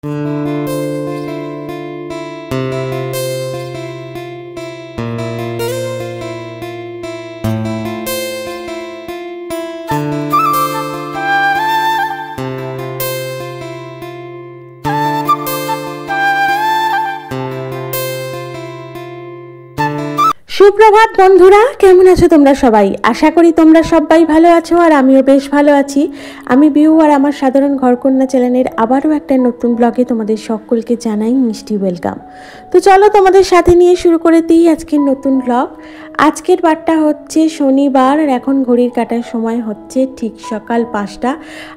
সুপ্রভাত বন্ধুরা, কেমন আছো তোমরা সবাই? আশা করি তোমরা সবাই ভালো আছো আর আমিও বেশ ভালো আছি। আমি বিউ আর আমার সাধারণ ঘরকন্যা চ্যানেলের আবারও একটা নতুন ব্লগে তোমাদের সকলকে জানাই মিষ্টি ওয়েলকাম। তো চলো তোমাদের সাথে নিয়ে শুরু করে দিই আজকের নতুন ব্লগ। আজকের বারটা হচ্ছে শনিবার আর এখন ঘড়ির কাটার সময় হচ্ছে ঠিক সকাল 5টা।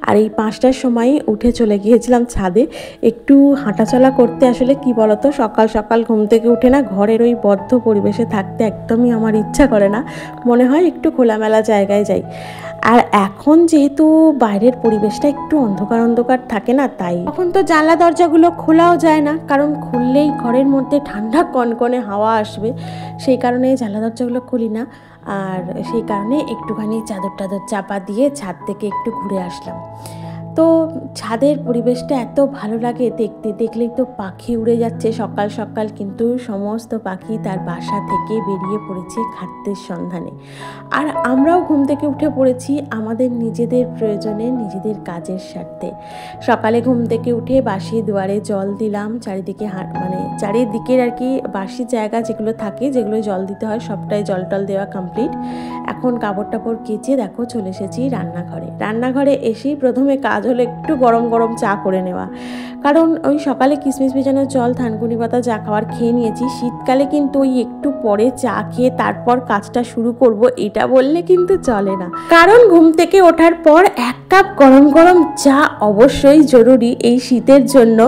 আর এই 5টার সময় উঠে চলে গিয়েছিলাম ছাদে একটু হাঁটাচলা করতে। আসলে কি বলতো, সকাল সকাল ঘুম থেকে উঠে না ঘরের ওই বদ্ধ পরিবেশে থাকতে একদমই আমার ইচ্ছা করে না, মনে হয় একটু খোলামেলা জায়গায় যাই। আর এখন যেহেতু বাইরের পরিবেশটা একটু অন্ধকার অন্ধকার থাকে না, তাই এখন তো জানলা দরজাগুলো খোলাও যায় না, কারণ খুললেই ঘরের মধ্যে ঠান্ডা কনকনে হাওয়া আসবে। সেই কারণে জানলা দরজাগুলো খুলি না। আর সেই কারণে একটুখানি চাদর টাদর চাপা দিয়ে ছাদ থেকে একটু ঘুরে আসলাম। তো ছাদের পরিবেশটা এত ভালো লাগে দেখতে, দেখলেই তো পাখি উড়ে যাচ্ছে সকাল সকাল, কিন্তু সমস্ত পাখি তার বাসা থেকে বেরিয়ে পড়েছে খাদ্যের সন্ধানে। আর আমরাও ঘুম থেকে উঠে পড়েছি আমাদের নিজেদের প্রয়োজনে, নিজেদের কাজের স্বার্থে। সকালে ঘুম থেকে উঠে বাসি দুয়ারে জল দিলাম, চারিদিকে চারিদিকের আর কি বাসি জায়গা যেগুলো থাকে, যেগুলো জল দিতে হয় সবটাই জল টল দেওয়া কমপ্লিট। এখন কাপড় টাপড় কেচে দেখো চলে এসেছি রান্নাঘরে। রান্নাঘরে এসেই প্রথমে কাজ হলো একটু গরম গরম চা করে নেওয়া, কারণ ওই সকালে কিশমিশ ভেজানো জল, থানকুনি পাতা যা খাওয়ার খেয়ে নিয়েছি। শীতকালে কিন্তু ওই একটু পরে চা খেয়ে তারপর কাজটা শুরু করব এটা বললে কিন্তু চলে না, কারণ ঘুম থেকে ওঠার পর এক কাপ গরম গরম চা অবশ্যই জরুরি এই শীতের জন্য।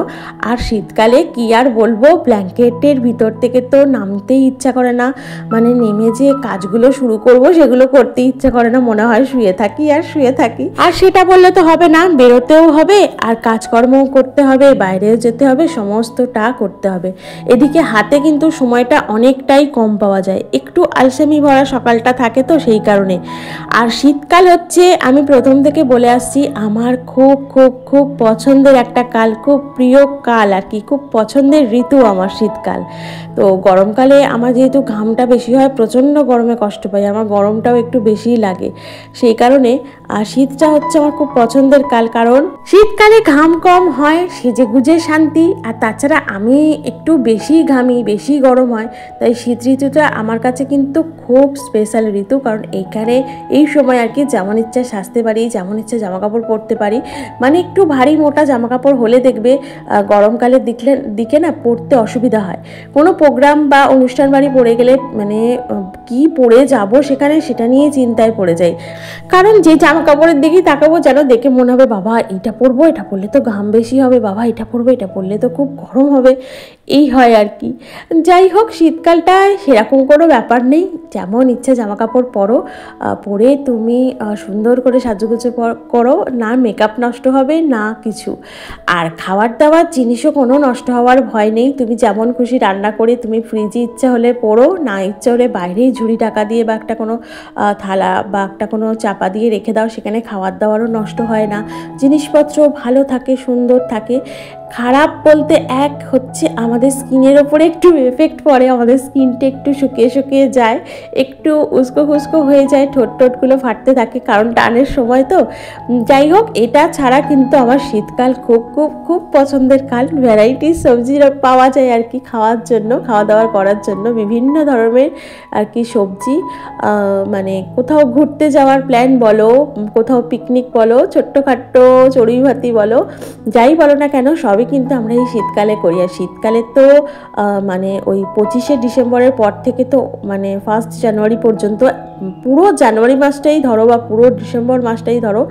আর শীতকালে কি আর বলবো, ব্ল্যাঙ্কেটের ভিতর থেকে তো নামতেই ইচ্ছা করে না, মানে নেমে যে কাজগুলো শুরু করব সেগুলো করতে ইচ্ছা করে না, মনে হয় শুয়ে থাকি আর শুয়ে থাকি। আর সেটা বললে তো হবে না, বেরোতেও হবে আর কাজকর্মও করতে হবে, বাইরেও যেতে হবে, সমস্তটা করতে হবে। এদিকে হাতে কিন্তু সময়টা অনেকটাই কম পাওয়া যায়, একটু আলসেমি ভরা সকালটা থাকে তো সেই কারণে। আর শীতকাল হচ্ছে, আমি প্রথম থেকে বলে আসছি, আমার খুব খুব খুব পছন্দের একটা কাল, খুব প্রিয় কাল আর কি, খুব পছন্দের ঋতু আমার শীতকাল। তো গরমকালে আমার যেহেতু ঘামটা বেশি হয়, প্রচণ্ড গরমে কষ্ট পাই, আমার গরমটাও একটু বেশিই লাগে, সেই কারণে শীতটা হচ্ছে আমার খুব পছন্দের কাল। কারণ শীতকালে ঘাম কম হয়, সেজে গুজে শান্তি। আর তাছাড়া আমি একটু বেশি ঘামি, বেশি গরম হয়, তাই শীত ঋতুটা আমার কাছে কিন্তু খুব স্পেশাল ঋতু। কারণ এইখানে এই সময় আর কি যেমন ইচ্ছা সাজতে পারি, যেমন ইচ্ছা জামা কাপড় পরতে পারি। মানে একটু ভারী মোটা জামা কাপড় হলে দেখবে গরমকালের দিকে না পরতে অসুবিধা হয়। কোনো প্রোগ্রাম বা অনুষ্ঠান বাড়ি পড়ে গেলে মানে কি পরে যাব সেখানে, সেটা নিয়ে চিন্তায় পড়ে যাই। কারণ যে জামা কাপড়ের দিকেই তাকাবো যেন দেখে মনে হবে বাবা এটা পরবো, এটা পরলে তো ঘাম বেশি হবে, বাবা এটা পরবো, এটা পরলে তো খুব গরম হবে, এই হয় আর কি। যাই হোক, শীতকালটায় সেরকম কোনো ব্যাপার নেই, যেমন ইচ্ছা জামা কাপড় পরো, পরে তুমি সুন্দর করে সাজুগুজু করো, না মেকআপ নষ্ট হবে না কিছু। আর খাবার দাবার জিনিসও কোনো নষ্ট হওয়ার ভয় নেই, তুমি যেমন খুশি রান্না করে তুমি ফ্রিজে ইচ্ছা হলে পড়ো, না ইচ্ছা হলে বাইরেই ঝুড়ি টাকা দিয়ে বা একটা কোনো থালা বা একটা কোনো চাপা দিয়ে রেখে দাও, সেখানে খাবার দাবারও নষ্ট হয় না, জিনিসপত্র ভালো থাকে, সুন্দর থাকে। খারাপ বলতে এক হচ্ছে আমাদের স্কিনের ওপরে একটু এফেক্ট পড়ে, আমাদের স্কিনটা একটু শুকিয়ে শুকিয়ে যায়, একটু উস্কো খুস্কো হয়ে যায়, ঠোঁটগুলো ফাটতে থাকে, কারণ টানের সময় তো। যাই হোক, এটা ছাড়া কিন্তু আমার শীতকাল খুব খুব খুব পছন্দের কাল। ভ্যারাইটি সবজি পাওয়া যায় আর কি খাওয়ার জন্য, খাওয়া দাওয়া করার জন্য, বিভিন্ন ধরনের আর কি সবজি। মানে কোথাও ঘুরতে যাওয়ার প্ল্যান বলো, কোথাও পিকনিক বলো, ছোট্টখাট্টো চড়ুই ভাতি বলো, যাই বলো না কেন, সবই কিন্তু আমরা এই শীতকালে করি। আর শীতকালে তো মানে ওই 25শে ডিসেম্বরের পর থেকে তো মানে 1 জানুয়ারি পর্যন্ত, পুরো জানুয়ারি মাসটাই ধরো বা পুরো ডিসেম্বর মাসটাই ধরো,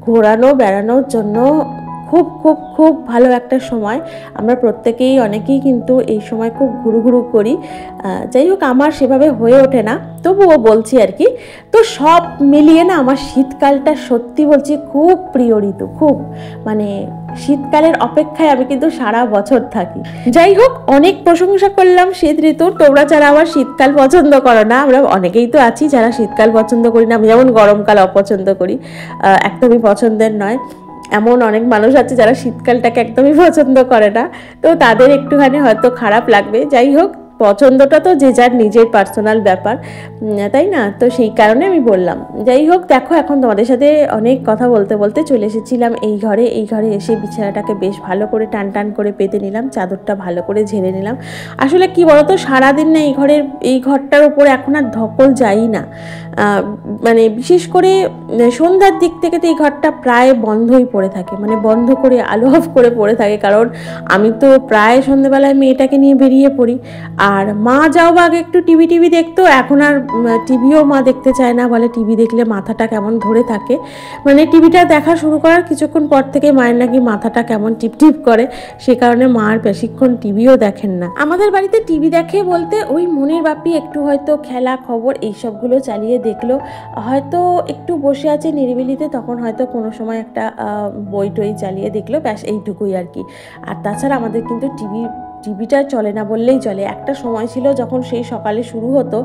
ঘোরানো বেড়ানোর জন্য খুব খুব খুব ভালো একটা সময়। আমরা প্রত্যেকেই অনেকেই কিন্তু এই সময় খুব ঘুরু করি। যাই হোক, আমার সেভাবে হয়ে ওঠে না, তবুও বলছি আর কি। তো সব মিলিয়ে না আমার শীতকালটা সত্যি বলছি খুব প্রিয় ঋতু, খুব মানে শীতকালের অপেক্ষায় আমি কিন্তু সারা বছর থাকি। যাই হোক, অনেক প্রশংসা করলাম শীত ঋতুর। তোমরা যারা আবার শীতকাল পছন্দ করো না, আমরা অনেকেই তো আছি যারা শীতকাল পছন্দ করি না, আমি যেমন গরমকাল অপছন্দ করি, একদমই পছন্দের নয়। এমন অনেক মানুষ আছে যারা শীতকালটাকে একদমই পছন্দ করে না, তো তাদের একটুখানি হয়তো খারাপ লাগবে। যাই হোক, পছন্দটা তো যে যার নিজের পার্সোনাল ব্যাপার, তাই না? তো সেই কারণে আমি বললাম। যাই হোক, দেখো এখন তোমাদের সাথে অনেক কথা বলতে বলতে চলে এসেছিলাম এই ঘরে এসে বিছানাটাকে বেশ ভালো করে টান টান করে পেতে নিলাম, চাদরটা ভালো করে ঝেড়ে নিলাম। আসলে কি বলতো, সারাদিন না এই ঘরটার উপরে এখন আর ধকল যাই না, মানে বিশেষ করে সন্ধ্যার দিক থেকে তো এই ঘরটা প্রায় বন্ধই পড়ে থাকে, মানে বন্ধ করে আলো অফ করে পড়ে থাকে। কারণ আমি তো প্রায় সন্ধ্যেবেলায় মেয়েটাকে নিয়ে বেরিয়ে পড়ি। আর মা যাও বা আগে একটু টিভি দেখতো, এখন আর টিভিও মা দেখতে চায় না, বলে টিভি দেখলে মাথাটা কেমন ধরে থাকে। মানে টিভিটা দেখা শুরু করার কিছুক্ষণ পর থেকে মায়ের নাকি মাথাটা কেমন টিপ করে, সে কারণে মা আর বেশিক্ষণ টিভিও দেখেন না। আমাদের বাড়িতে টিভি দেখে বলতে ওই মনের বাপি একটু হয়তো খেলা খবর এইসবগুলো চালিয়ে দেখলো, হয়তো একটু বসে আছে নিরিবিলিতে, তখন হয়তো কোনো সময় একটা বই টই চালিয়ে দেখলো, ব্যাস এইটুকুই আর কি। আর তাছাড়া আমাদের কিন্তু টিভিটা চলে না বললেই চলে। একটা সময় ছিল যখন সেই সকালে শুরু হতো,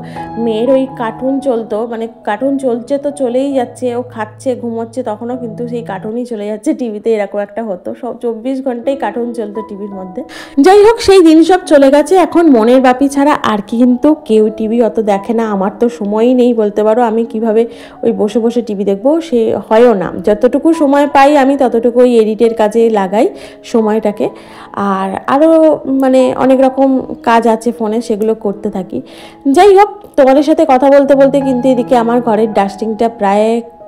মেয়ের ওই কার্টুন চলতো, মানে কার্টুন চলছে তো চলেই যাচ্ছে, ও খাচ্ছে ঘুমোচ্ছে, তখনও কিন্তু সেই কার্টুনই চলে যাচ্ছে টিভিতে, এরকম একটা হতো। সব 24 ঘন্টাই কার্টুন চলতো টিভির মধ্যে। যাই হোক, সেই দিন সব চলে গেছে। এখন মনের বাপি ছাড়া আর কি কিন্তু কেউ টিভি অত দেখে না। আমার তো সময়ই নেই বলতে পারো, আমি কিভাবে ওই বসে বসে টিভি দেখবো, সে হয়ও না। যতটুকু সময় পাই আমি ততটুকু ওই এডিটের কাজে লাগাই সময়টাকে। আর আরও মানে অনেক রকম কাজ আছে ফোনে, সেগুলো করতে থাকি। যাই হোক, তোমাদের সাথে কথা বলতে বলতে কিন্তু এদিকে আমার ঘরের ডাস্টিংটা প্রায়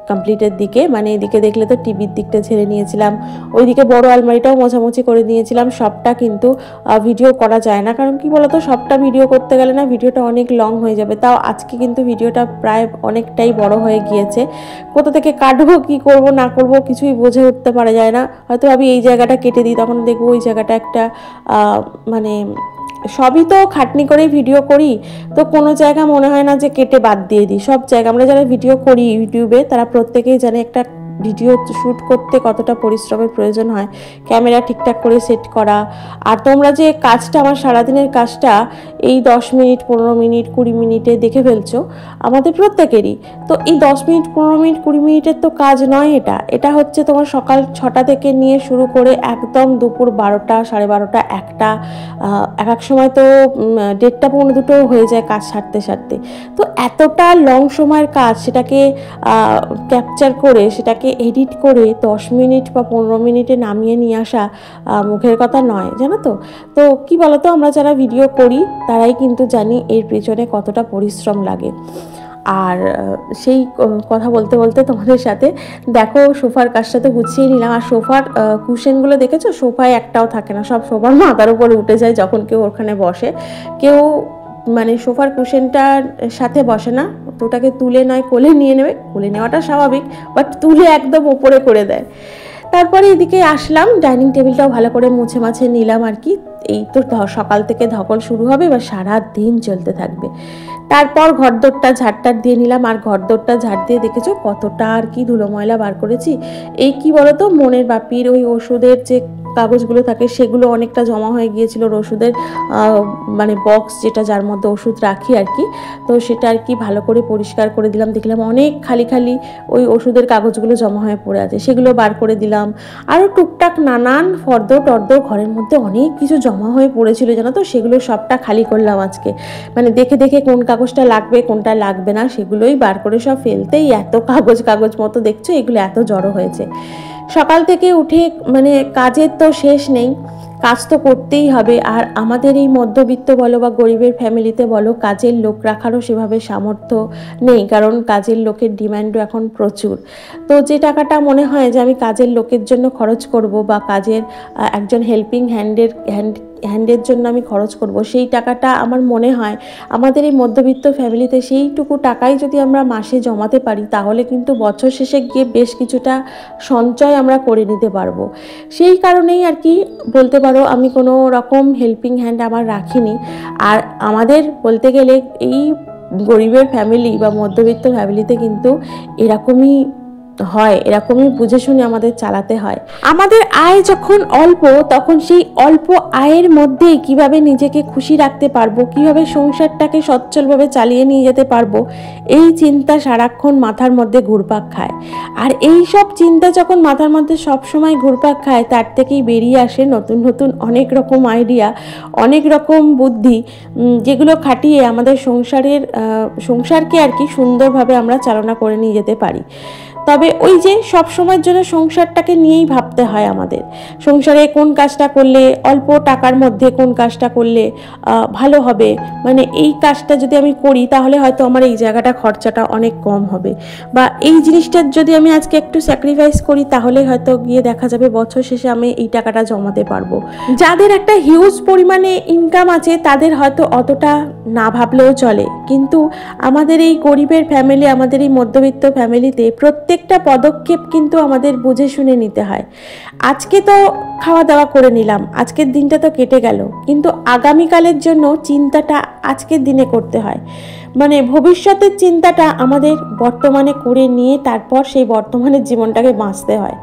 কমপ্লিটের দিকে। মানে এদিকে দেখলে তো টিভির দিকটা ছেড়ে নিয়েছিলাম, ওইদিকে বড় আলমারিটাও মোছামুছি করে নিয়েছিলাম। সবটা কিন্তু ভিডিও করা যায় না, কারণ কি বলতো, সবটা ভিডিও করতে গেলে না ভিডিওটা অনেক লং হয়ে যাবে। তাও আজকে কিন্তু ভিডিওটা প্রায় অনেকটাই বড় হয়ে গিয়েছে। কোথা থেকে কাটবো, কি করব না করব কিছুই বুঝে উঠতে পারা যায় না। হয়তো আমি এই জায়গাটা কেটে দিই, তখন দেখবো ওই জায়গাটা একটা মানে সবই তো খাটনি করেই ভিডিও করি, তো কোনো জায়গা মনে হয় না যে কেটে বাদ দিয়ে দিই। সব জায়গা আমরা যারা ভিডিও করি ইউটিউবে, তারা প্রত্যেকেই জানে একটা ভিডিও শ্যুট করতে কতটা পরিশ্রমের প্রয়োজন হয়, ক্যামেরা ঠিকঠাক করে সেট করা। আর তোমরা যে কাজটা, আমার সারাদিনের কাজটা এই 10 মিনিট 15 মিনিট 20 মিনিটে দেখে ফেলছো, আমাদের প্রত্যেকেরই তো এই 10 মিনিট 15 মিনিট 20 মিনিটের তো কাজ নয়। এটা হচ্ছে তোমার সকাল 6টা থেকে নিয়ে শুরু করে একদম দুপুর 12টা 12:30 1টা, এক সময় তো 1:30 পৌনে 2টো হয়ে যায় কাজ সারতে। তো এতটা লং সময়ের কাজ, সেটাকে ক্যাপচার করে সেটাকে এডিট করে 10 মিনিট বা 15 মিনিটে নামিয়ে নিয়ে আসা মুখের কথা নয়, জানো তো। তো কি বলতো, আমরা যারা ভিডিও করি তারাই কিন্তু জানি এর পেছনে কতটা পরিশ্রম লাগে। আর সেই কথা বলতে বলতে তোমাদের সাথে দেখো, সোফার কাজটা তো গুছিয়ে নিলাম। আর সোফার কুশনগুলো দেখেছো, সোফায় একটাও থাকে না, সব সোফার মাথার উপরে উঠে যায় যখন কেউ ওখানে বসে। কেউ মানে সোফার কুশনটার সাথে বসে না, তো ওটাকে তুলে নয় কোলে নিয়ে নেবে, কোলে নেওয়াটা স্বাভাবিক, বাট তুলে একদম ওপরে করে দেয়। তারপরে এদিকে আসলাম, ডাইনিং টেবিলটাও ভালো করে মুছে মাছে নিলাম আর কি। এই তো সকাল থেকে ধকল শুরু হবে, এবার সারা দিন চলতে থাকবে। তারপর ঘরদোরটা ঝাড়টার দিয়ে নিলাম। আর ঘরদোরটা ঝাড় দিয়ে দেখেছো কতটা আর কি ধুলো ময়লা বার করেছি। এই কি বলতো, মনের বাপির ওই ওষুধের যে কাগজগুলো থাকে সেগুলো অনেকটা জমা হয়ে গিয়েছিল, ওষুধের মানে বক্স যেটা, যার মধ্যে ওষুধ রাখি আর কি। তো সেটা আর কি ভালো করে পরিষ্কার করে দিলাম। দেখলাম অনেক খালি ওই ওষুধের কাগজগুলো জমা হয়ে পড়ে আছে, সেগুলো বার করে দিলাম। আরও টুকটাক নানান ফর্দ টর্দ ঘরের মধ্যে অনেক কিছু জমা হয়ে পড়েছিল, জানো তো, সেগুলো সবটা খালি করলাম আজকে। মানে দেখে কোন কাগজটা লাগবে কোনটা লাগবে না সেগুলোই বার করে সব ফেলতেই এত কাগজ মতো দেখছো, এগুলো এত জড়ো হয়েছে। সকাল থেকে উঠে মানে কাজের তো শেষ নেই, কাজ তো করতেই হবে। আর আমাদের এই মধ্যবিত্ত বলো বা গরিবের ফ্যামিলিতে বলো, কাজের লোক রাখারও সেভাবে সামর্থ্য নেই, কারণ কাজের লোকের ডিমান্ডও এখন প্রচুর। তো যে টাকাটা মনে হয় যে আমি কাজের লোকের জন্য খরচ করব বা কাজের একজন হেল্পিং হ্যান্ডের জন্য আমি খরচ করব, সেই টাকাটা আমার মনে হয় আমাদের এই মধ্যবিত্ত ফ্যামিলিতে সেইটুকু টাকাই যদি আমরা মাসে জমাতে পারি, তাহলে কিন্তু বছর শেষে গিয়ে বেশ কিছুটা সঞ্চয় আমরা করে নিতে পারবো। সেই কারণেই আর কি বলতে পারো আমি কোনো রকম হেল্পিং হ্যান্ড আমার রাখিনি। আর আমাদের বলতে গেলে এই গরিবের ফ্যামিলি বা মধ্যবিত্ত ফ্যামিলিতে কিন্তু এরকমই হয়, এরকমই বুঝে শুনে আমাদের চালাতে হয়। আমাদের আয় যখন অল্প, তখন সেই অল্প আয়ের মধ্যেই কিভাবে নিজেকে খুশি রাখতে পারবো, কিভাবে সংসারটাকে সচ্ছলভাবে চালিয়ে নিয়ে যেতে পারবো, এই চিন্তা সারাক্ষণ মাথার মধ্যে ঘুরপাক খায়। আর এই সব চিন্তা যখন মাথার মধ্যে সবসময় ঘুরপাক খায়, তার থেকেই বেরিয়ে আসে নতুন নতুন অনেক রকম আইডিয়া, অনেক রকম বুদ্ধি, যেগুলো খাটিয়ে আমাদের সংসারকে আর কি সুন্দরভাবে আমরা চালনা করে নিয়ে যেতে পারি। তবে ওই যে সব সময়ের জন্য সংসারটাকে নিয়েই ভাবতে হয় আমাদের। সংসারে কোন কাজটা করলে, অল্প টাকার মধ্যে কোন কাজটা করলে ভালো হবে, মানে এই কাজটা যদি আমি করি তাহলে হয়তো আমার এই জায়গাটা খরচাটা অনেক কম হবে, বা এই জিনিসটার যদি আমি আজকে একটু স্যাক্রিফাইস করি তাহলে হয়তো গিয়ে দেখা যাবে বছর শেষে আমি এই টাকাটা জমাতে পারবো। যাদের একটা হিউজ পরিমাণে ইনকাম আছে তাদের হয়তো অতটা না ভাবলেও চলে, কিন্তু আমাদের এই গরিবের ফ্যামিলি, আমাদের এই মধ্যবিত্ত ফ্যামিলিতে প্রত্যেকটা পদক্ষেপ কিন্তু আমাদের বুঝে শুনে নিতে হয়। আজকে তো খাওয়া দাওয়া করে নিলাম, আজকের দিনটা তো কেটে গেল, কিন্তু আগামীকালের জন্য চিন্তাটা আজকের দিনে করতে হয়। মানে ভবিষ্যতের চিন্তাটা আমাদের বর্তমানে করে নিয়ে তারপর সেই বর্তমানের জীবনটাকে বাঁচতে হয়।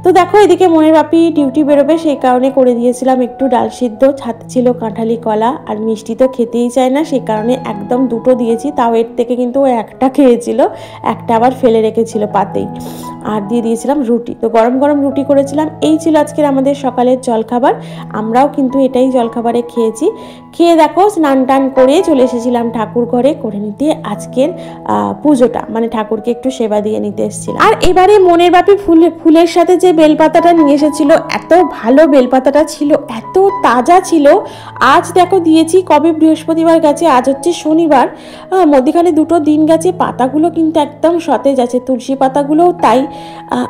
তো দেখো, এদিকে মনের বাপি ডিউটি বেরোবে, সেই কারণে করে দিয়েছিলাম একটু ডাল সিদ্ধ, সাথে ছিল কাঁঠালি কলা, আর মিষ্টি তো খেতেই চায় না, সেই কারণে একদম দুটো দিয়েছি। তাও এর থেকে কিন্তু ও একটা খেয়েছিল, একটা আবার ফেলে রেখেছিল পাতেই। আর দিয়ে দিয়েছিলাম রুটি, তো গরম গরম রুটি করেছিলাম। এই ছিল আজকের আমাদের সকালের জলখাবার। আমরাও কিন্তু এটাই জলখাবারে খেয়েছি। খেয়ে দেখো স্নান টান করে চলে এসেছিলাম ঠাকুর ঘরে করে নিতে আজকের পুজোটা, মানে ঠাকুরকে একটু সেবা দিয়ে নিতে এসেছিলাম। আর এবারে মনের বাপি ফুলের সাথে যে বেলপাতাটা নিয়ে এসেছিল, এত ভালো বেলপাতাটা ছিল, এত তাজা ছিল। আজ দেখো দিয়েছি, কবে বৃহস্পতিবার গেছে, আজ হচ্ছে শনিবার, মধ্যখানে দুটো দিন গেছে। পাতাগুলো কিন্তু একদম সতেজ আছে, তুলসী পাতাগুলোও তাই,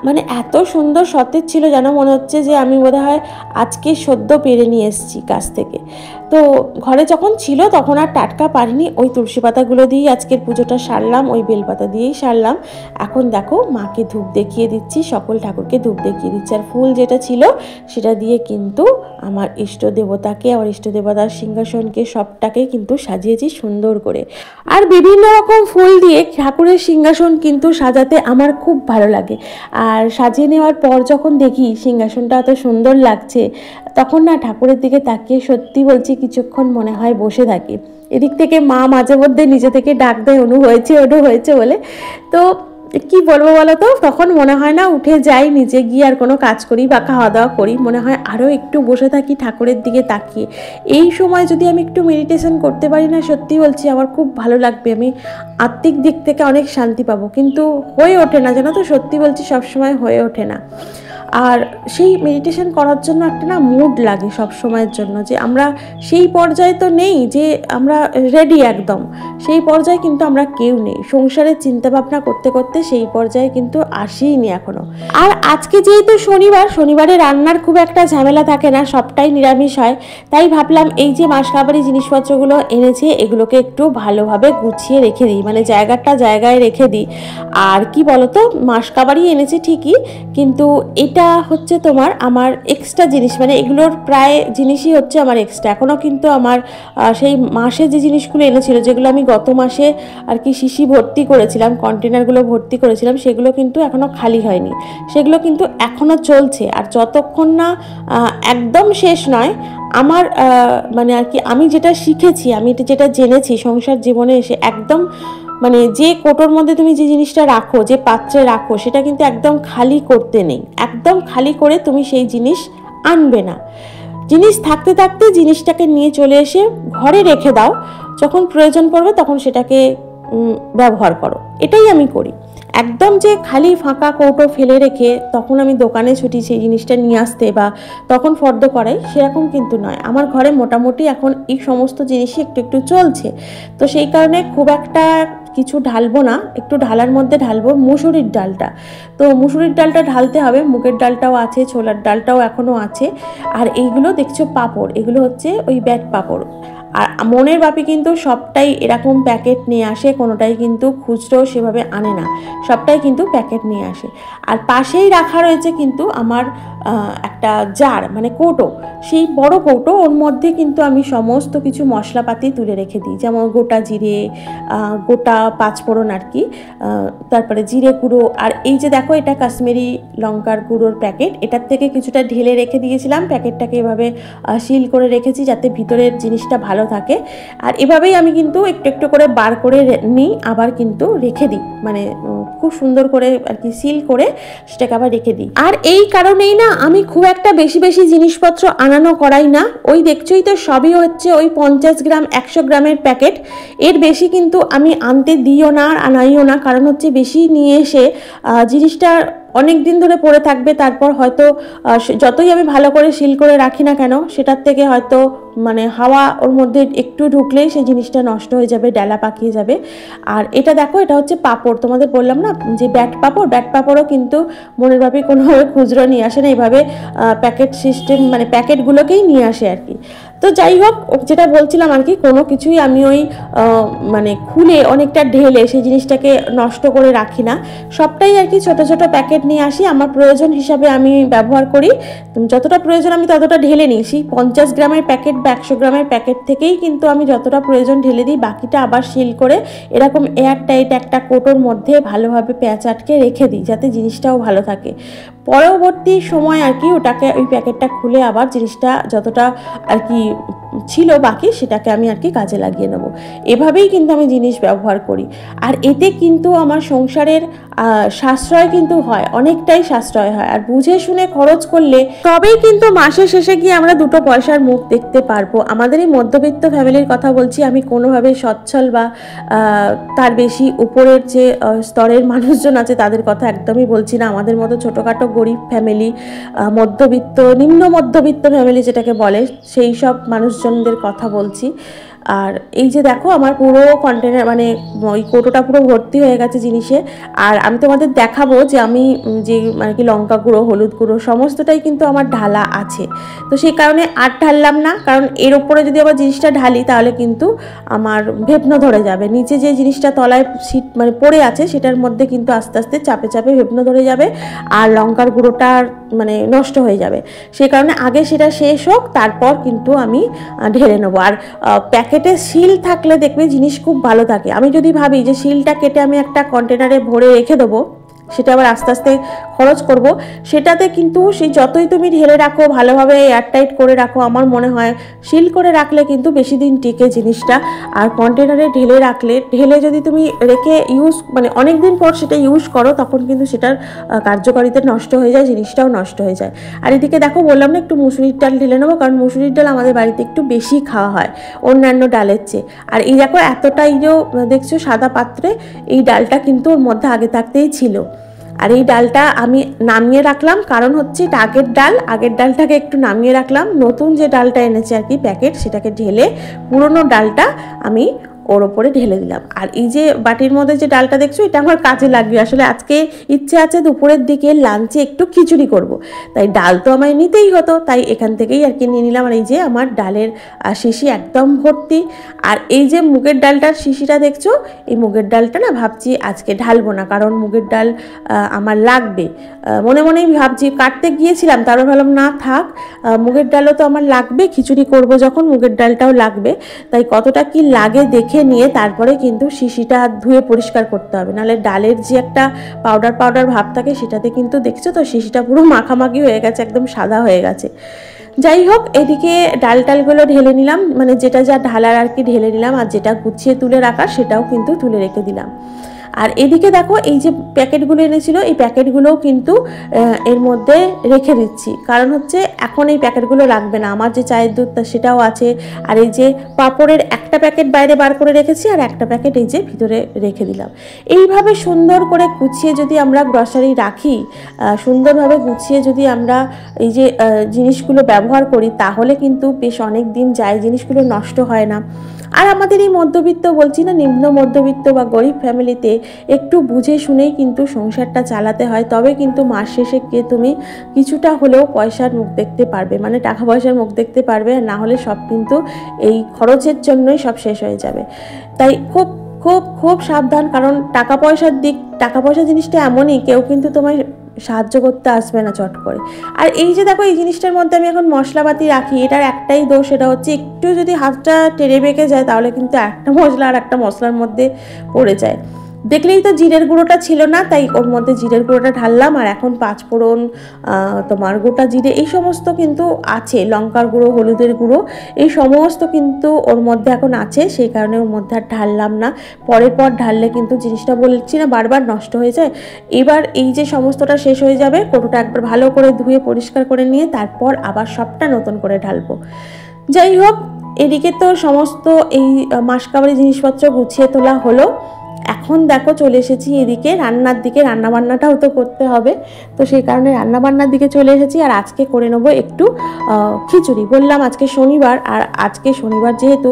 মানে এত সুন্দর সতেজ ছিল যেন মনে হচ্ছে যে আমি বোধহয় আজকে সদ্য পেরে নিয়ে এসেছি গাছ থেকে। তো ঘরে যখন ছিল তখন আর টাটকা পারিনি, ওই তুলসী পাতাগুলো দিয়েই আজকের পুজোটা সারলাম, ওই বেলপাতা দিয়েই সারলাম। এখন দেখো মাকে ধূপ দেখিয়ে দিচ্ছি, সকল ঠাকুরকে ধূপ দেখিয়ে দিচ্ছি। আর ফুল যেটা ছিল সেটা দিয়ে কিন্তু আমার ইষ্ট দেবতাকে, আমার ইষ্ট দেবতার সিংহাসনকে, সবটাকে কিন্তু সাজিয়েছি সুন্দর করে। আর বিভিন্ন রকম ফুল দিয়ে ঠাকুরের সিংহাসন কিন্তু সাজাতে আমার খুব ভালো লাগে। আর সাজিয়ে নেওয়ার পর যখন দেখি সিংহাসনটা এত সুন্দর লাগছে, তখন না ঠাকুরের দিকে তাকিয়ে সত্যি বলছি কিছুক্ষণ মনে হয় বসে থাকি। এদিক থেকে মা মাঝে মধ্যে নিজে থেকে ডাক দেয়, অনু হয়েছে বলে। তো কি বলবো বলো তো, তখন মনে হয় না উঠে যাই নিজে গিয়ে আর কোনো কাজ করি বা খাওয়া দাওয়া করি, মনে হয় আরও একটু বসে থাকি ঠাকুরের দিকে তাকিয়ে। এই সময় যদি আমি একটু মেডিটেশন করতে পারি না, সত্যি বলছি আমার খুব ভালো লাগবে, আমি আত্মিক দিক থেকে অনেক শান্তি পাবো। কিন্তু হয়ে ওঠে না, জানো তো, সত্যি বলছি সবসময় হয়ে ওঠে না। আর সেই মেডিটেশন করার জন্য একটা না মুড লাগে সব সময়ের জন্য, যে আমরা সেই পর্যায়ে তো নেই যে আমরা রেডি একদম, সেই পর্যায়ে কিন্তু আমরা কেউ নেই। সংসারের চিন্তাভাবনা করতে করতে সেই পর্যায়ে কিন্তু আসিনি এখনো। আর আজকে যেহেতু শনিবারে রান্নার খুব একটা ঝামেলা থাকে না, সবটাই নিরামিষ হয়, তাই ভাবলাম এই যে মাসকাবারি জিনিসপত্রগুলো এনেছে এগুলোকে একটু ভালোভাবে গুছিয়ে রেখে দিই, মানে জায়গায় রেখে দিই। আর কি বলতো, মাসকাবারি এনেছে ঠিকই, কিন্তু এটা হচ্ছে তোমার আমার এক্সট্রা জিনিস, মানে এগুলোর প্রায় জিনিসই হচ্ছে আমার এক্সট্রা। এখনও কিন্তু আমার সেই মাসে যে জিনিসগুলো এনেছিল, যেগুলো আমি গত মাসে আর কি শিশি ভর্তি করেছিলাম, কন্টেনারগুলো ভর্তি করেছিলাম, সেগুলো কিন্তু এখনও খালি হয়নি, সেগুলো কিন্তু এখনও চলছে। আর যতক্ষণ না একদম শেষ নয়, আমার মানে আর কি আমি যেটা শিখেছি, আমি যেটা জেনেছি সংসার জীবনে এসে, একদম মানে যে কোটোর মধ্যে তুমি যে জিনিসটা রাখো, যে পাত্রে রাখো, সেটা কিন্তু একদম খালি করতে নেই। একদম খালি করে তুমি সেই জিনিস আনবে না। জিনিস থাকতে থাকতে জিনিসটাকে নিয়ে চলে এসে ঘরে রেখে দাও, যখন প্রয়োজন পড়বে তখন সেটাকে ব্যবহার করো। এটাই আমি করি। একদম যে খালি ফাঁকা কৌটো ফেলে রেখে তখন আমি দোকানে ছুটি সেই জিনিসটা নিয়ে আসতে বা তখন ফর্দ করাই, সেরকম কিন্তু নয়। আমার ঘরে মোটামুটি এখন এই সমস্ত জিনিসই একটু একটু চলছে, তো সেই কারণে খুব একটা কিছু ঢালবো না, একটু ঢালার মধ্যে ঢালবো মুসুরির ডালটা। তো মুসুরির ডালটা ঢালতে হবে, মুগের ডালটাও আছে, ছোলার ডালটাও এখনও আছে। আর এইগুলো দেখছো পাঁপড়, এগুলো হচ্ছে ওই ব্যাট পাঁপড়। আর মনের বাপি কিন্তু সবটাই এরকম প্যাকেট নিয়ে আসে, কোনোটাই কিন্তু খুচরো সেভাবে আনে না, সবটাই কিন্তু প্যাকেট নিয়ে আসে। আর পাশেই রাখা রয়েছে কিন্তু আমার একটা জার মানে কৌটো, সেই বড় কৌটো, ওর মধ্যে কিন্তু আমি সমস্ত কিছু মশলাপাতি তুলে রেখে দিই, যেমন গোটা জিরে, গোটা পাঁচফোড়ন আর কি, তারপরে জিরে গুঁড়ো। আর এই যে দেখো এটা কাশ্মীরি লঙ্কার গুঁড়োর প্যাকেট, এটার থেকে কিছুটা ঢেলে রেখে দিয়েছিলাম, প্যাকেটটাকে এভাবে সিল করে রেখেছি যাতে ভিতরের জিনিসটা ভালো থাকে। আর এভাবেই আমি কিন্তু একটু একটু করে বার করে নিই, আবার কিন্তু রেখে দিই, মানে খুব সুন্দর করে আর কি সিল করে সেটাকে আবার রেখে দিই। আর এই কারণেই না আমি খুব একটা বেশি বেশি জিনিসপত্র আনানো করাই না, ওই দেখছোই তো সবই হচ্ছে ওই 50 গ্রাম 100 গ্রামের প্যাকেট, এর বেশি কিন্তু আমি আনতে দিও না আর আনাইও না। কারণ হচ্ছে বেশি নিয়ে এসে জিনিসটা অনেক দিন ধরে পড়ে থাকবে, তারপর হয়তো যতই আমি ভালো করে সিল করে রাখি না কেন, সেটার থেকে হয়তো মানে হাওয়া ওর মধ্যে একটু ঢুকলেই সেই জিনিসটা নষ্ট হয়ে যাবে, ডালা পাকিয়ে যাবে। আর এটা দেখো, এটা হচ্ছে পাঁপড়, তোমাদের বললাম না যে ব্যাট পাঁপড়ও কিন্তু মনের বাপি কোনোভাবে খুচরো নিয়ে আসে না, এইভাবে প্যাকেট সিস্টেম মানে প্যাকেটগুলোকেই নিয়ে আসে আর কি। তো যাই হোক, যেটা বলছিলাম আর কি, কোনো কিছুই আমি ওই মানে খুলে অনেকটা ঢেলে সেই জিনিসটাকে নষ্ট করে রাখি না, সবটাই আর কি ছোট ছোট প্যাকেট নিয়ে আসি, আমার প্রয়োজন হিসাবে আমি ব্যবহার করি, যতটা প্রয়োজন আমি ততটা ঢেলে নিই। সেই 50 গ্রামের প্যাকেট বা 100 গ্রামের প্যাকেট থেকেই কিন্তু আমি যতটা প্রয়োজন ঢেলে দিই, বাকিটা আবার সিল করে এরকম এয়ার টাইট একটা কৌটোর মধ্যে ভালোভাবে পেঁয়াজ আটকে রেখে দিই, যাতে জিনিসটাও ভালো থাকে। পরবর্তী সময় আর কি ওটাকে ওই প্যাকেটটা খুলে আবার জিনিসটা যতটা আর কি ছিল বাকি সেটাকে আমি আর কি কাজে লাগিয়ে নেব, এভাবেই কিন্তু আমি জিনিস ব্যবহার করি। আর এতে কিন্তু আমার সংসারের সাশ্রয় কিন্তু হয়, অনেকটাই সাশ্রয় হয়। আর বুঝে শুনে খরচ করলে তবেই কিন্তু মাসের শেষে গিয়ে আমরা দুটো পয়সার মুখ দেখতে পারবো। আমাদের এই মধ্যবিত্ত ফ্যামিলির কথা বলছি, আমি কোনোভাবে সচ্ছল বা তার বেশি উপরের যে স্তরের মানুষজন আছে তাদের কথা একদমই বলছি না। আমাদের মতো ছোটোখাটো গরিব ফ্যামিলি, মধ্যবিত্ত নিম্ন মধ্যবিত্ত ফ্যামিলি যেটাকে বলে, সেই সব মানুষজনদের কথা বলছি। আর এই যে দেখো আমার পুরো কন্টেনার মানে ওই কৌটোটা পুরো ভর্তি হয়ে গেছে জিনিসে। আর আমি তোমাদের দেখাবো যে আমি যে মানে কি লঙ্কা গুঁড়ো, হলুদ গুঁড়ো সমস্তটাই কিন্তু আমার ঢালা আছে, তো সেই কারণে আর ঢাললাম না, কারণ এর ওপরে যদি আবার জিনিসটা ঢালি তাহলে কিন্তু আমার ভেপনো ধরে যাবে, নিচে যে জিনিসটা তলায় সিট মানে পড়ে আছে সেটার মধ্যে কিন্তু আস্তে আস্তে চাপে চাপে ভেপনো ধরে যাবে, আর লঙ্কার গুঁড়োটা মানে নষ্ট হয়ে যাবে। সেই কারণে আগে সেটা শেষ হোক, তারপর কিন্তু আমি ঢেলে নেবো। আর প্যাকেটে সিল থাকলে দেখবে জিনিস খুব ভালো থাকে। আমি যদি ভাবি যে সিলটা কেটে আমি একটা কন্টেনারে ভরে রেখে দেবো, সেটা আবার আস্তে আস্তে খরচ করব, সেটাতে কিন্তু সেই যতই তুমি ঢেলে রাখো ভালোভাবে এয়ারটাইট করে রাখো, আমার মনে হয় সিল করে রাখলে কিন্তু বেশি দিন টিকে জিনিসটা। আর কন্টেনারে ঢেলে যদি তুমি রেখে ইউজ মানে অনেক দিন পর সেটা ইউজ করো, তখন কিন্তু সেটার কার্যকারিতা নষ্ট হয়ে যায়, জিনিসটাও নষ্ট হয়ে যায়। আর এদিকে দেখো বললাম না একটু মুসুরির ডাল ঢেলে নেবো, কারণ মুসুরির ডাল আমাদের বাড়িতে একটু বেশি খাওয়া হয় অন্যান্য ডালের চেয়ে। আর এই দেখো এতটাই যে দেখছো সাদা পাত্রে, এই ডালটা কিন্তু ওর মধ্যে আগে থাকতেই ছিল। আর এই ডালটা আমি নামিয়ে রাখলাম, কারণ হচ্ছে এটা আগের ডালটাকে একটু নামিয়ে রাখলাম, নতুন যে ডালটা এনেছে আর কি প্যাকেট, সেটাকে ঢেলে পুরনো ডালটা আমি ওর ওপরে ঢেলে দিলাম। আর এই যে বাটির মধ্যে যে ডালটা দেখছো, এটা আমার কাজে লাগবে। আসলে আজকে ইচ্ছে আছে দুপুরের দিকে লাঞ্চে একটু খিচুড়ি করব, তাই ডাল তো আমায় নিতেই হতো, তাই এখান থেকেই আর কি নিয়ে নিলাম। আর এই যে আমার ডালের শিশি একদম ভর্তি। আর এই যে মুগের ডালটার শিশিটা দেখছো, এই মুগের ডালটা না ভাবছি আজকে ঢালবো না, কারণ মুগের ডাল আমার লাগবে। মনে মনেই ভাবছি, কাটতে গিয়েছিলাম, তারপর ভাবলাম না থাক, মুগের ডালও তো আমার লাগবে, খিচুড়ি করব যখন মুগের ডালটাও লাগবে, তাই কতটা কি লাগে দেখে নিয়ে তারপরে কিন্তু শিশিটা ধুয়ে পরিষ্কার করতে হবে, নাহলে ডালের যে একটা পাউডার ভাব থাকে সেটাতে কিন্তু দেখছো তো শিশিটা পুরো মাখামাখি হয়ে গেছে, একদম সাদা হয়ে গেছে। যাই হোক, এদিকে ডালগুলো ঢেলে নিলাম, মানে যেটা যা ঢালার আর কি ঢেলে নিলাম, আর যেটা গুছিয়ে তুলে রাখার সেটাও কিন্তু তুলে রেখে দিলাম। আর এদিকে দেখো এই যে প্যাকেটগুলো এনেছিল, এই প্যাকেটগুলোও কিন্তু এর মধ্যে রেখে দিচ্ছি, কারণ হচ্ছে এখন এই প্যাকেটগুলো লাগবে না, আমার যে চায়ের দুধ সেটাও আছে। আর এই যে পাঁপড়ের একটা প্যাকেট বাইরে বার করে রেখেছি, আর একটা প্যাকেট এই যে ভিতরে রেখে দিলাম। এইভাবে সুন্দর করে গুছিয়ে যদি আমরা গ্রসারি রাখি, সুন্দরভাবে গুছিয়ে যদি আমরা এই যে জিনিসগুলো ব্যবহার করি, তাহলে কিন্তু বেশ অনেক দিন যায়, জিনিসগুলো নষ্ট হয় না। আর আমাদের এই মধ্যবিত্ত বলছি না, নিম্ন মধ্যবিত্ত বা গরিব ফ্যামিলিতে একটু বুঝে শুনেই কিন্তু সংসারটা চালাতে হয়, তবে কিন্তু মাস শেষে গিয়ে তুমি কিছুটা হলেও পয়সার মুখ দেখতে পারবে, মানে টাকা পয়সার মুখ দেখতে পারবে, না হলে সব কিন্তু এই খরচের জন্যই সব শেষ হয়ে যাবে। তাই খুব খুব খুব সাবধান, কারণ টাকা পয়সা জিনিসটা এমনই, কেউ কিন্তু তোমায় সাহায্য করতে আসবে না চট করে। আর এই যে দেখো, এই জিনিসটার মধ্যে আমি এখন মশলাপাতি রাখি, এটার একটাই দোষ, সেটা হচ্ছে একটু যদি হাতটা টেনে বেঁকে যায় তাহলে কিন্তু একটা মশলা আর একটা মশলার মধ্যে পড়ে যায়। দেখলেই তো জিরের গুঁড়োটা ছিল না, তাই ওর মধ্যে জিরের গুঁড়োটা ঢাললাম। আর এখন পাঁচফোড়ন, তোমার গোটা জিরে, এই সমস্ত কিন্তু আছে, লঙ্কার গুঁড়ো, হলুদের গুঁড়ো, এই সমস্ত কিন্তু ওর মধ্যে এখন আছে, সেই কারণে ওর মধ্যে আর ঢাললাম না। পরের পর ঢাললে কিন্তু জিনিসটা বলছি না বারবার নষ্ট হয়ে যায়। এবার এই যে সমস্তটা শেষ হয়ে যাবে, কৌটোটা একবার ভালো করে ধুয়ে পরিষ্কার করে নিয়ে তারপর আবার সবটা নতুন করে ঢালবো। যাই হোক, এদিকে তো সমস্ত এই মাসকাবারি জিনিসপত্র গুছিয়ে তোলা হলো। এখন দেখো চলে এসেছি এদিকে রান্নার দিকে, রান্নাবান্নাটাও তো করতে হবে, তো সেই কারণে রান্নাবান্নার দিকে চলে এসেছি। আর আজকে করে নেবো একটু খিচুড়ি। বললাম আজকে শনিবার, আর আজকে শনিবার যেহেতু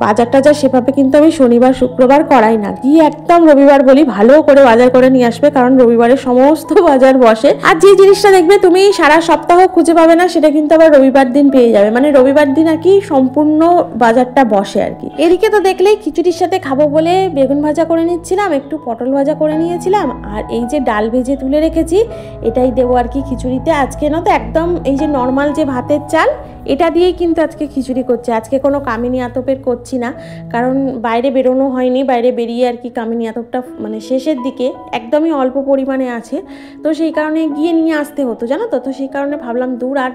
বাজার টাজার সেভাবে কিন্তু আমি শনিবার শুক্রবার করাই না, গিয়ে একদম রবিবার বলি ভালো করে বাজার করে নিয়ে আসবে, কারণ রবিবারে সমস্ত বাজার বসে। আর যে জিনিসটা দেখবে তুমি সারা সপ্তাহ খুঁজে পাবে না, সেটা কিন্তু আবার রবিবার দিন পেয়ে যাবে, মানে রবিবার দিন আর কি সম্পূর্ণ বাজারটা বসে আর কি। এদিকে তো দেখলেই খিচুড়ির সাথে খাবো বলে বেগুন ভাজা করে নিচ্ছিলাম, একটু পটল ভাজা করে নিয়েছিলাম, আর এই যে ডাল ভেজে তুলে রেখেছি এটাই দেবো আর কি খিচুড়িতে। আজকে না তো একদম এই যে নর্মাল যে ভাতের চাল, এটা দিয়েই কিন্তু আজকে খিচুড়ি করছি। আজকে কোনো কামিনী আতপের করছি না, কারণ বাইরে বেরোনো হয়নি, বাইরে বেরিয়ে আর কি কামিনী আতপটা মানে শেষের দিকে একদমই অল্প পরিমাণে আছে, তো সেই কারণে গিয়ে নিয়ে আসতে হতো জানো তো। তো সেই কারণে ভাবলাম দূর আর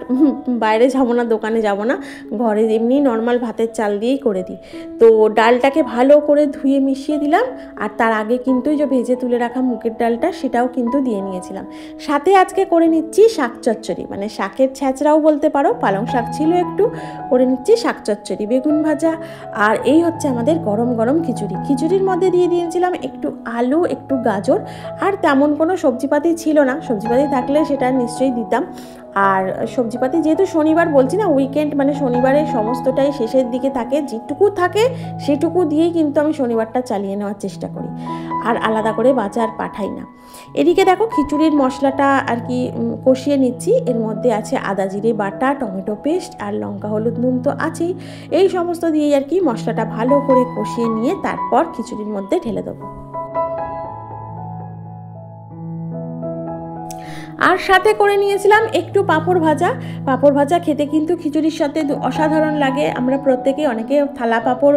বাইরে যাবো না, দোকানে যাবো না, ঘরে এমনি নর্মাল ভাতের চাল দিয়েই করে দিই। তো ডালটাকে ভালো করে ধুয়ে মিশিয়ে দিলাম, আর তার আগে কিন্তু এই যে ভেজে তুলে রাখা মুগের ডালটা সেটাও কিন্তু দিয়ে নিয়েছিলাম। সাথে আজকে করে নিচ্ছি শাক চচ্চড়ি, মানে শাকের ছ্যাঁচড়াও বলতে পারো, পালং শাক ছিল একটু, করে নিচ্ছি শাক চচ্চড়ি, বেগুন ভাজা, আর এই হচ্ছে আমাদের গরম গরম খিচুড়ি। খিচুড়ির মধ্যে দিয়ে দিয়েছিলাম একটু আলু, একটু গাজর, আর তেমন কোনো সবজিপাতি ছিল না, সবজিপাতি থাকলে সেটা নিশ্চয়ই দিতাম। আর সবজিপাতি যেহেতু শনিবার বলছি না, উইকেন্ড মানে শনিবারের সমস্তটাই শেষের দিকে থাকে, যেটুকু থাকে সেটুকু দিয়েই কিন্তু আমি শনিবারটা চালিয়ে নেওয়ার চেষ্টা করি, আর আলাদা করে বাজার পাঠাই না। এদিকে দেখো খিচুড়ির মশলাটা আর কি কষিয়ে নিচ্ছি, এর মধ্যে আছে আদা জিরে বাটা, টমেটো পেস্ট, আর লঙ্কা হলুদ নুন তো আছেই, এই সমস্ত দিয়েই আর কি মশলাটা ভালো করে কষিয়ে নিয়ে তারপর খিচুড়ির মধ্যে ঢেলে দেবো। আর সাথে করে নিয়েছিলাম একটু পাঁপড় ভাজা। পাঁপড় ভাজা খেতে কিন্তু খিচুড়ির সাথে অসাধারণ লাগে। আমরা প্রত্যেকেই, অনেকে থালা পাঁপড়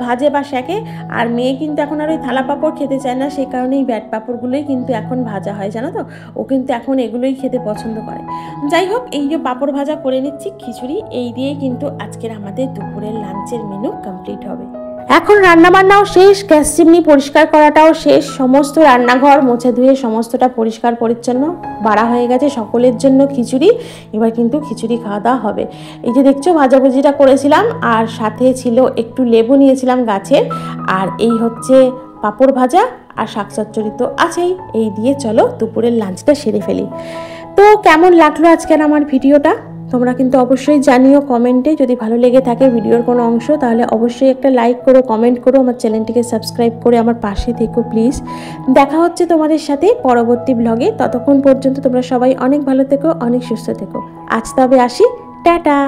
ভাজে বা সেঁকে, আর মেয়ে কিন্তু এখন আর ওই থালা পাঁপড় খেতে চায় না, সেই কারণে এই ব্যাট পাঁপড়গুলোই কিন্তু এখন ভাজা হয় জানো তো, ও কিন্তু এখন এগুলোই খেতে পছন্দ করে। যাই হোক, এই যে পাঁপড় ভাজা করে নিচ্ছি, খিচুড়ি, এই দিয়েই কিন্তু আজকের আমাদের দুপুরের লাঞ্চের মেনু কমপ্লিট হবে। এখন রান্নাবান্নাও শেষ, গ্যাস চিমনি পরিষ্কার করাটাও শেষ, সমস্ত রান্নাঘর মুছে ধুয়ে সমস্তটা পরিষ্কার পরিচ্ছন্ন বাড়া হয়ে গেছে সকলের জন্য খিচুড়ি। এবার কিন্তু খিচুড়ি খাওয়া দাওয়া হবে। এই যে দেখছো ভাজাভুজিটা করেছিলাম, আর সাথে ছিল একটু লেবু নিয়েছিলাম গাছের, আর এই হচ্ছে পাঁপড় ভাজা, আর শাক চচ্চড়ি তো আছেই। এই দিয়ে চলো দুপুরের লাঞ্চটা সেরে ফেলি। তো কেমন লাগলো আজকের আমার ভিডিওটা তোমরা কিন্তু অবশ্যই জানিও কমেন্টে। যদি ভালো লেগে থাকে ভিডিওর কোনো অংশ, তাহলে অবশ্যই একটা লাইক করো, কমেন্ট করো, আমার চ্যানেলটিকে সাবস্ক্রাইব করে আমার পাশে থেকো প্লিজ। দেখা হচ্ছে তোমাদের সাথে পরবর্তী ব্লগে, ততক্ষণ পর্যন্ত তোমরা সবাই অনেক ভালো থেকো, অনেক সুস্থ থেকো। আজ তবে আসি, টাটা।